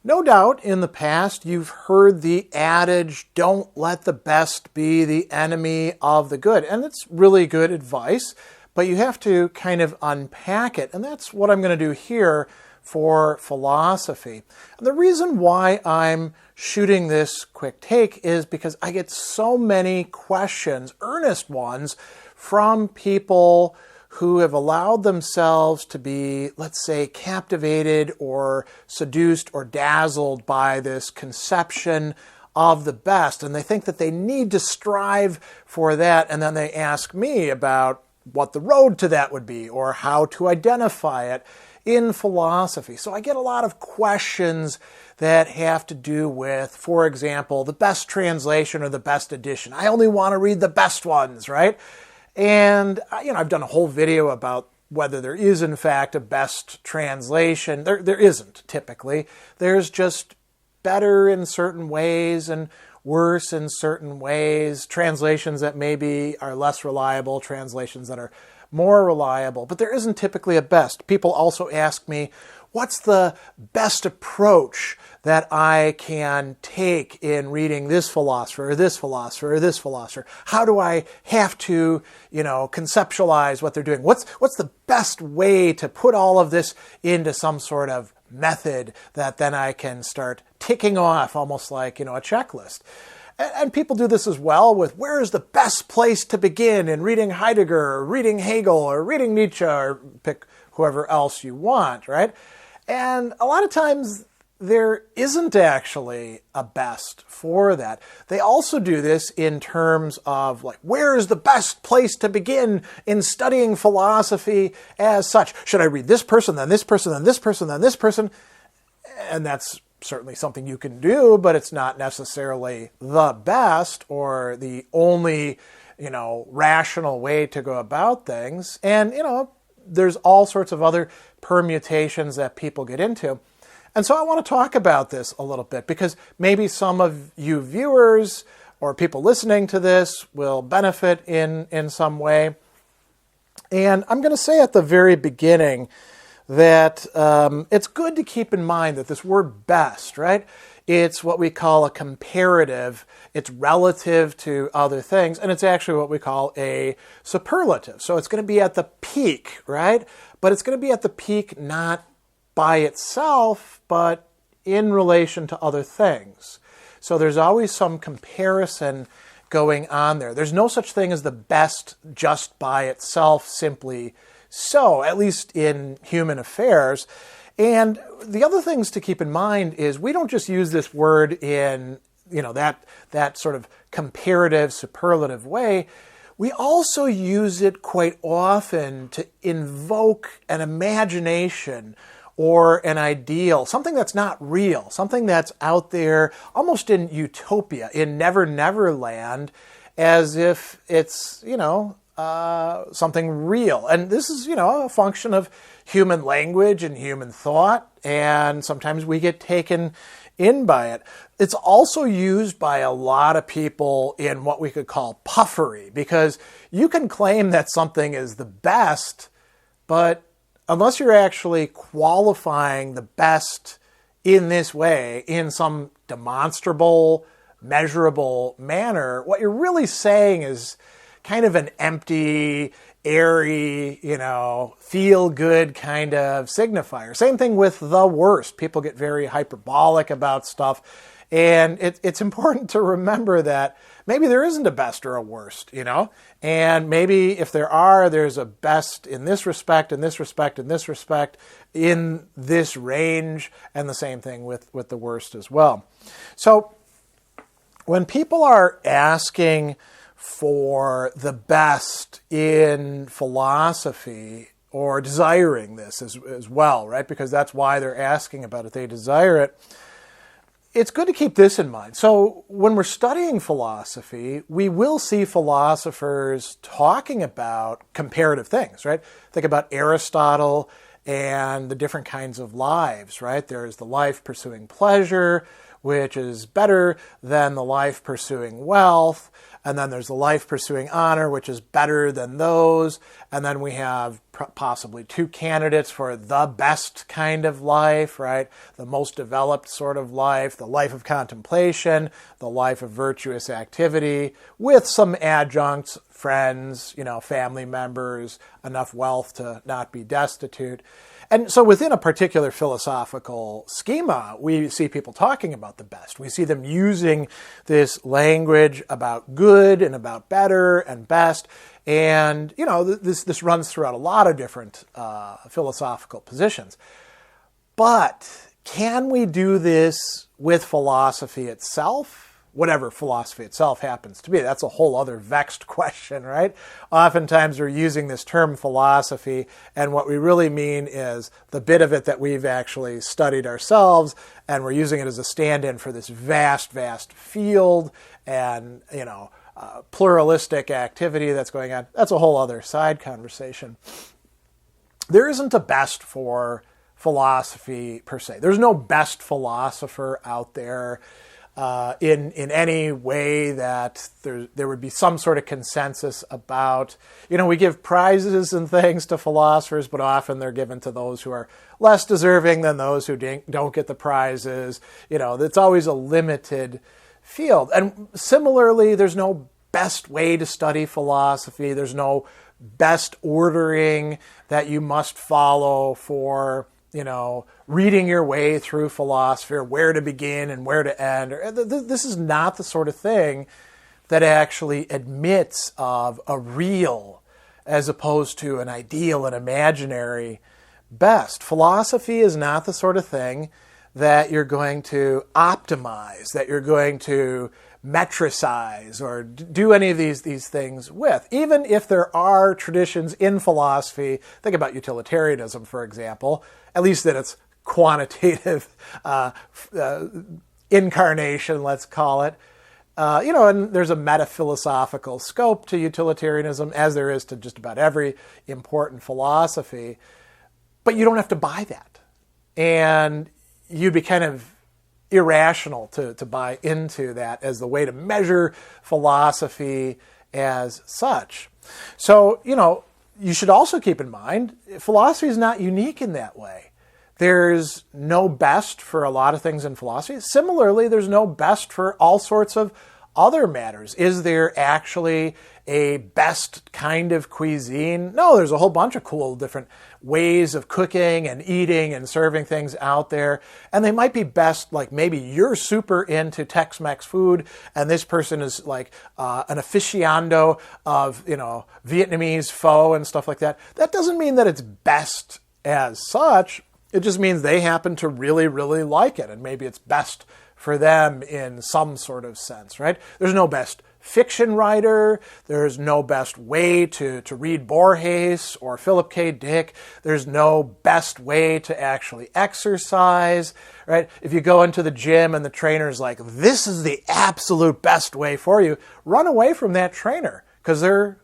No doubt in the past you've heard the adage, don't let the best be the enemy of the good. And it's really good advice, but you have to kind of unpack it. And that's what I'm going to do here for philosophy. And the reason why I'm shooting this quick take is because I get so many questions, earnest ones, from people who have allowed themselves to be, let's say, captivated or seduced or dazzled by this conception of the best. And they think that they need to strive for that. And then they ask me about what the road to that would be or how to identify it in philosophy. So I get a lot of questions that have to do with, for example, the best translation or the best edition. I only want to read the best ones, right? And, I've done a whole video about whether there is, in fact, a best translation. There isn't, typically. There's just better in certain ways and worse in certain ways. Translations that maybe are less reliable, translations that are more reliable. But there isn't typically a best. People also ask me, what's the best approach that I can take in reading this philosopher or this philosopher or this philosopher? How do I have to, conceptualize what they're doing? What's the best way to put all of this into some sort of method that then I can start ticking off almost like, a checklist? And people do this as well with where is the best place to begin in reading Heidegger or reading Hegel or reading Nietzsche or pick whoever else you want, right? And a lot of times there isn't actually a best for that. They also do this in terms of like, where is the best place to begin in studying philosophy as such? Should I read this person, then this person, then this person, then this person? And that's certainly something you can do, but it's not necessarily the best or the only, rational way to go about things. And, there's all sorts of other permutations that people get into. And so I want to talk about this a little bit because maybe some of you viewers or people listening to this will benefit in some way. And I'm going to say at the very beginning that it's good to keep in mind that this word best, right? It's what we call a comparative. It's relative to other things, and it's actually what we call a superlative. So it's going to be at the peak, right? But it's going to be at the peak not by itself, but in relation to other things. So there's always some comparison going on there. There's no such thing as the best just by itself, simply so, at least in human affairs. And the other things to keep in mind is we don't just use this word in, that sort of comparative, superlative way. We also use it quite often to invoke an imagination or an ideal, something that's not real, something that's out there almost in utopia, in Never Never Land, as if it's, something real. And this is, a function of human language and human thought, and sometimes we get taken in by it. It's also used by a lot of people in what we could call puffery, because you can claim that something is the best, but unless you're actually qualifying the best in this way, in some demonstrable, measurable manner, what you're really saying is kind of an empty, airy, feel-good kind of signifier. Same thing with the worst. People get very hyperbolic about stuff. And it's important to remember that maybe there isn't a best or a worst, And maybe if there's a best in this respect, in this respect, in this respect, in this range, and the same thing with the worst as well. So when people are asking for the best in philosophy, or desiring this as well, right? Because that's why they're asking about it. They desire it. It's good to keep this in mind. So when we're studying philosophy, we will see philosophers talking about comparative things, right? Think about Aristotle and the different kinds of lives, right? There's the life pursuing pleasure, which is better than the life pursuing wealth. And then there's the life pursuing honor, which is better than those. And then we have possibly two candidates for the best kind of life, right? The most developed sort of life, the life of contemplation, the life of virtuous activity, with some adjuncts, friends, family members, enough wealth to not be destitute. And so within a particular philosophical schema, we see people talking about the best. We see them using this language about good and about better and best. And, this runs throughout a lot of different philosophical positions. But can we do this with philosophy itself? Whatever philosophy itself happens to be. That's a whole other vexed question, right? Oftentimes we're using this term philosophy, and what we really mean is the bit of it that we've actually studied ourselves, and we're using it as a stand-in for this vast, vast field and, pluralistic activity that's going on. That's a whole other side conversation. There isn't a best for philosophy per se. There's no best philosopher out there in any way that there would be some sort of consensus about. We give prizes and things to philosophers, but often they're given to those who are less deserving than those who don't get the prizes. It's always a limited field. And similarly, there's no best way to study philosophy. There's no best ordering that you must follow for reading your way through philosophy, or where to begin and where to end. This is not the sort of thing that actually admits of a real as opposed to an ideal and imaginary best. Philosophy is not the sort of thing that you're going to optimize, that you're going to metricize or do any of these things with. Even if there are traditions in philosophy, think about utilitarianism, for example, at least in its quantitative incarnation, let's call it. And there's a metaphilosophical scope to utilitarianism, as there is to just about every important philosophy. But you don't have to buy that. And you'd be kind of irrational to buy into that as the way to measure philosophy as such. So, you should also keep in mind, philosophy is not unique in that way. There's no best for a lot of things in philosophy. Similarly, there's no best for all sorts of other matters. Is there actually a best kind of cuisine? No, there's a whole bunch of cool different ways of cooking and eating and serving things out there. And they might be best, like maybe you're super into Tex-Mex food and this person is like an aficionado of, Vietnamese pho and stuff like that. That doesn't mean that it's best as such. It just means they happen to really, really like it. And maybe it's best for them in some sort of sense, right? There's no best fiction writer. There's no best way to read Borges or Philip K. Dick. There's no best way to actually exercise, right? If you go into the gym and the trainer's like, this is the absolute best way for you, run away from that trainer because they're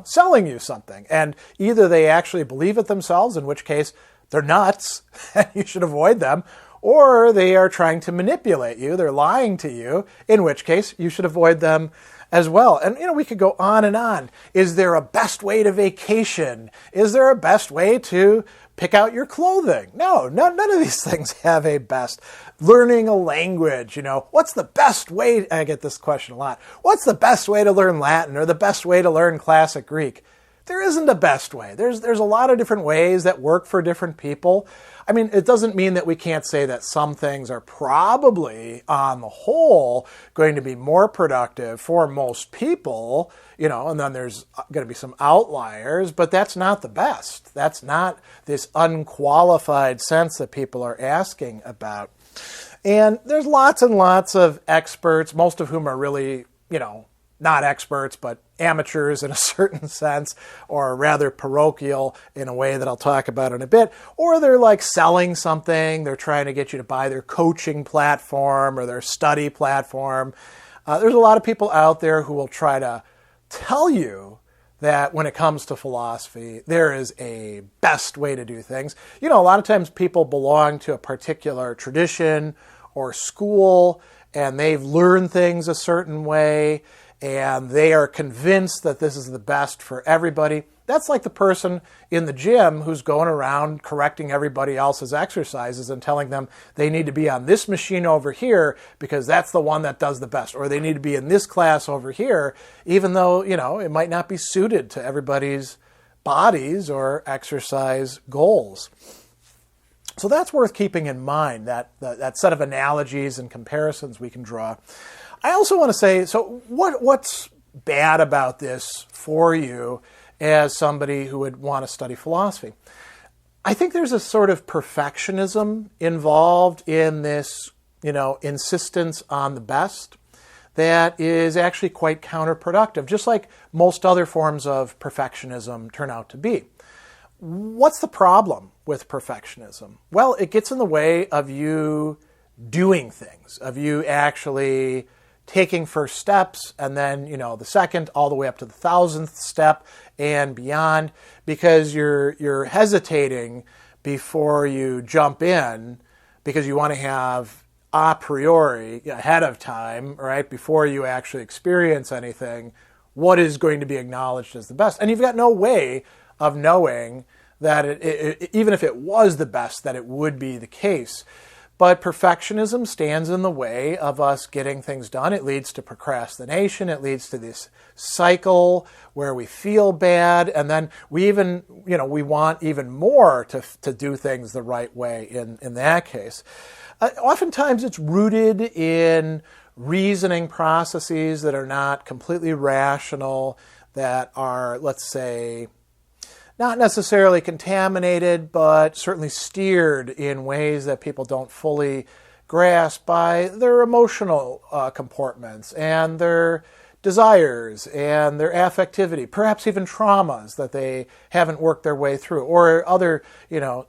selling you something. And either they actually believe it themselves, in which case they're nuts and you should avoid them, or they are trying to manipulate you, they're lying to you, in which case you should avoid them as well. And, we could go on and on. Is there a best way to vacation? Is there a best way to pick out your clothing? No, none of these things have a best. Learning a language, what's the best way? I get this question a lot. What's the best way to learn Latin or the best way to learn classic Greek? There isn't a best way. There's a lot of different ways that work for different people. I mean, it doesn't mean that we can't say that some things are probably, on the whole, going to be more productive for most people, and then there's going to be some outliers, but that's not the best. That's not this unqualified sense that people are asking about. And there's lots and lots of experts, most of whom are really, not experts, but amateurs in a certain sense, or rather parochial in a way that I'll talk about in a bit, or they're like selling something, they're trying to get you to buy their coaching platform or their study platform. There's a lot of people out there who will try to tell you that when it comes to philosophy, there is a best way to do things. A lot of times people belong to a particular tradition or school, and they've learned things a certain way, and they are convinced that this is the best for everybody. That's like the person in the gym who's going around correcting everybody else's exercises and telling them they need to be on this machine over here because that's the one that does the best, or they need to be in this class over here, even though, it might not be suited to everybody's bodies or exercise goals. So that's worth keeping in mind, that set of analogies and comparisons we can draw. I also want to say, so what's bad about this for you as somebody who would want to study philosophy? I think there's a sort of perfectionism involved in this, insistence on the best that is actually quite counterproductive, just like most other forms of perfectionism turn out to be. What's the problem with perfectionism? Well, it gets in the way of you doing things, of you actually taking first steps, and then, the second, all the way up to the 1,000th step and beyond, because you're hesitating before you jump in, because you want to have a priori, ahead of time, right, before you actually experience anything, what is going to be acknowledged as the best. And you've got no way of knowing that even if it was the best, that it would be the case. But perfectionism stands in the way of us getting things done. It leads to procrastination. It leads to this cycle where we feel bad, and then we want even more to do things the right way in that case. Oftentimes it's rooted in reasoning processes that are not completely rational, that are, let's say, not necessarily contaminated, but certainly steered in ways that people don't fully grasp by their emotional comportments and their desires and their affectivity, perhaps even traumas that they haven't worked their way through, or other,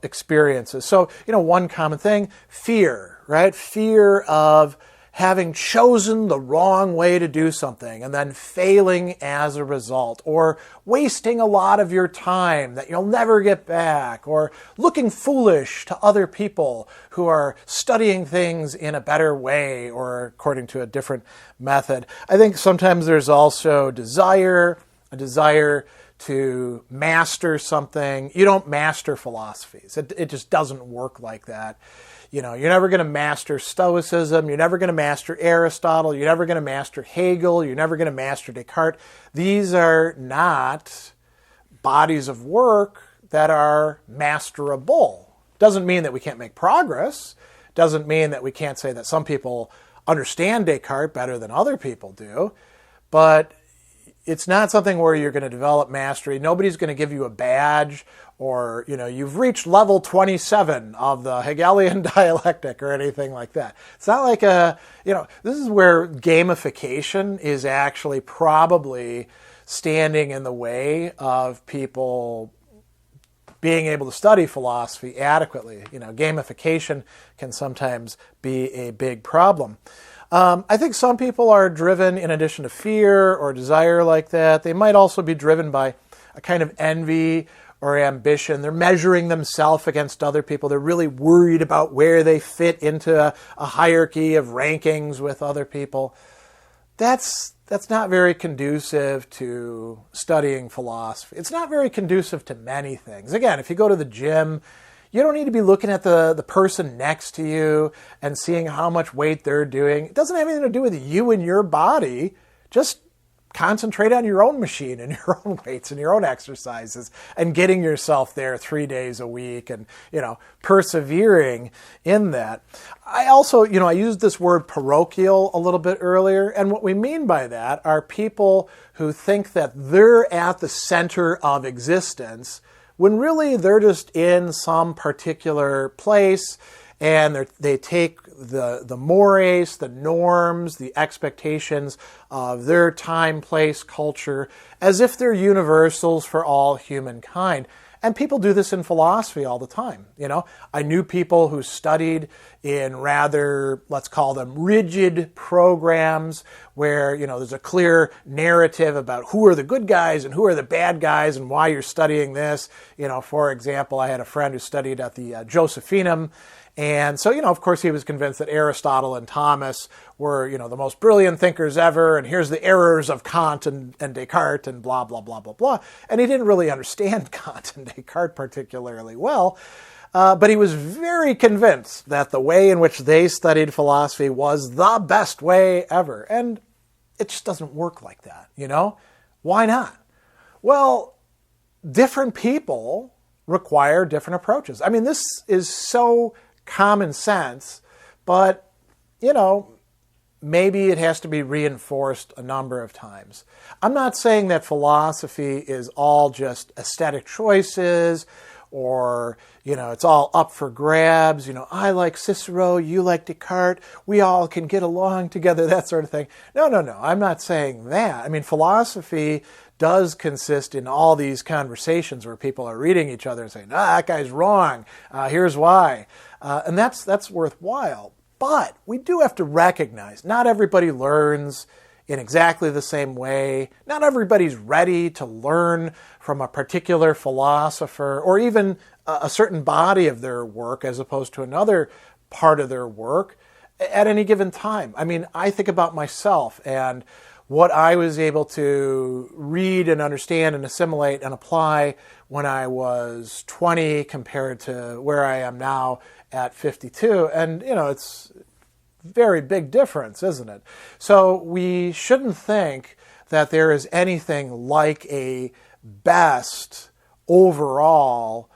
experiences. So, one common thing, fear, right? Fear of having chosen the wrong way to do something and then failing as a result, or wasting a lot of your time that you'll never get back, or looking foolish to other people who are studying things in a better way or according to a different method. I think sometimes there's also a desire to master something. You don't master philosophies. It just doesn't work like that. You're never going to master Stoicism. You're never going to master Aristotle. You're never going to master Hegel. You're never going to master Descartes. These are not bodies of work that are masterable. Doesn't mean that we can't make progress. Doesn't mean that we can't say that some people understand Descartes better than other people do. But it's not something where you're going to develop mastery. Nobody's going to give you a badge, or, you've reached level 27 of the Hegelian dialectic or anything like that. It's not like this is where gamification is actually probably standing in the way of people being able to study philosophy adequately. Gamification can sometimes be a big problem. I think some people are driven, in addition to fear or desire like that, they might also be driven by a kind of envy or ambition. They're measuring themselves against other people. They're really worried about where they fit into a hierarchy of rankings with other people. That's not very conducive to studying philosophy. It's not very conducive to many things. Again, if you go to the gym, you don't need to be looking at the person next to you and seeing how much weight they're doing. It doesn't have anything to do with you and your body. Just concentrate on your own machine and your own weights and your own exercises and getting yourself there 3 days a week and, persevering in that. I also, I used this word parochial a little bit earlier. And what we mean by that are people who think that they're at the center of existence when really they're just in some particular place, and they take the mores, the norms, the expectations of their time, place, culture, as if they're universals for all humankind. And people do this in philosophy all the time. I knew people who studied in rather, let's call them rigid programs where, there's a clear narrative about who are the good guys and who are the bad guys and why you're studying this. For example, I had a friend who studied at the Josephinum. And so, of course, he was convinced that Aristotle and Thomas were, the most brilliant thinkers ever, and here's the errors of Kant and Descartes and blah, blah, blah, blah, blah. And he didn't really understand Kant and Descartes particularly well, but he was very convinced that the way in which they studied philosophy was the best way ever. And it just doesn't work like that, Why not? Well, different people require different approaches. I mean, this is so common sense, but, maybe it has to be reinforced a number of times. I'm not saying that philosophy is all just aesthetic choices or, it's all up for grabs. I like Cicero, you like Descartes, we all can get along together, that sort of thing. No. I'm not saying that. I mean, philosophy does consist in all these conversations where people are reading each other and saying, that guy's wrong, here's why. And that's worthwhile. But we do have to recognize not everybody learns in exactly the same way. Not everybody's ready to learn from a particular philosopher or even a certain body of their work as opposed to another part of their work at any given time. I mean, I think about myself and what I was able to read and understand and assimilate and apply when I was 20 compared to where I am now at 52. And, it's a very big difference, isn't it? So we shouldn't think that there is anything like a best overall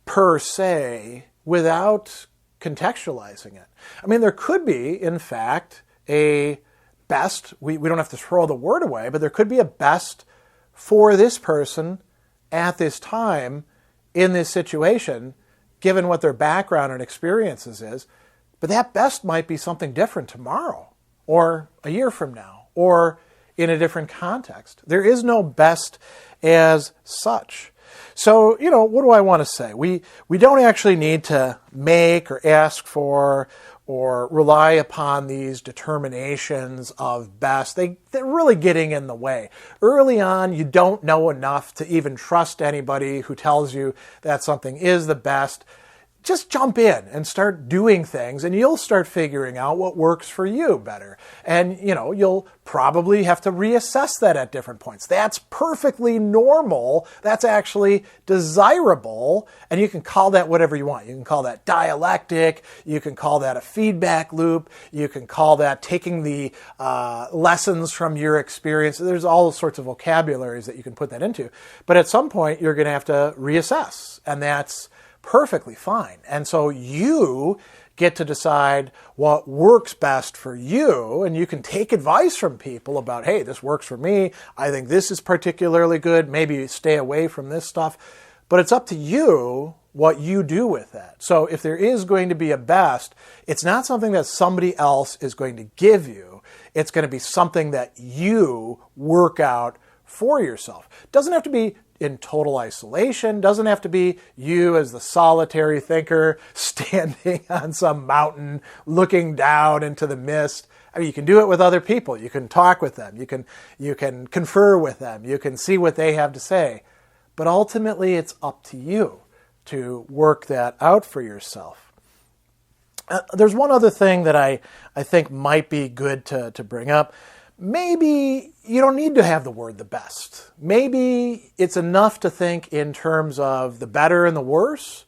per se without contextualizing it. I mean, there could be, in fact, a best. We don't have to throw the word away, but there could be a best for this person at this time in this situation, given what their background and experiences is. But that best might be something different tomorrow or a year from now or in a different context. There is no best as such. So, what do I want to say? We don't actually need to make or ask for or rely upon these determinations of best. They're really getting in the way. Early on, you don't know enough to even trust anybody who tells you that something is the best. Just jump in and start doing things, and you'll start figuring out what works for you better. And, you'll probably have to reassess that at different points. That's perfectly normal. That's actually desirable. And you can call that whatever you want. You can call that dialectic. You can call that a feedback loop. You can call that taking the lessons from your experience. There's all sorts of vocabularies that you can put that into. But at some point, you're going to have to reassess. And that's perfectly fine. And so you get to decide what works best for you, and you can take advice from people about, hey, this works for me, I think this is particularly good, maybe stay away from this stuff. But it's up to you what you do with that. So if there is going to be a best, it's not something that somebody else is going to give you. It's going to be something that you work out for yourself. It doesn't have to be in total isolation, doesn't have to be you as the solitary thinker standing on some mountain looking down into the mist. I mean, you can do it with other people. You can talk with them. You can confer with them. You can see what they have to say. But ultimately, it's up to you to work that out for yourself. There's one other thing that I think might be good to bring up. Maybe you don't need to have the word the best. Maybe it's enough to think in terms of the better and the worse,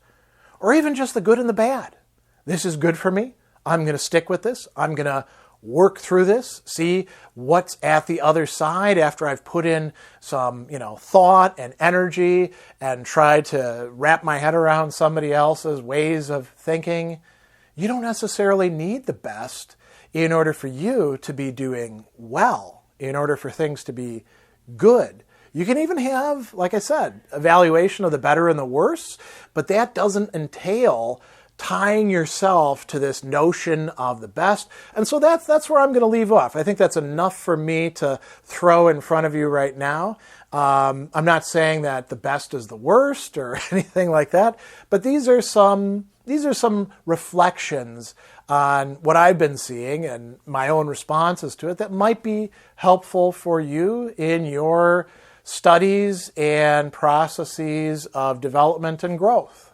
or even just the good and the bad. This is good for me. I'm going to stick with this. I'm going to work through this, see what's at the other side after I've put in some, thought and energy and tried to wrap my head around somebody else's ways of thinking. You don't necessarily need the best in order for you to be doing well, in order for things to be good. You can even have, like I said, evaluation of the better and the worse, but that doesn't entail tying yourself to this notion of the best. And so that's where I'm going to leave off. I think that's enough for me to throw in front of you right now. I'm not saying that the best is the worst or anything like that, but these are some reflections on what I've been seeing and my own responses to it that might be helpful for you in your studies and processes of development and growth.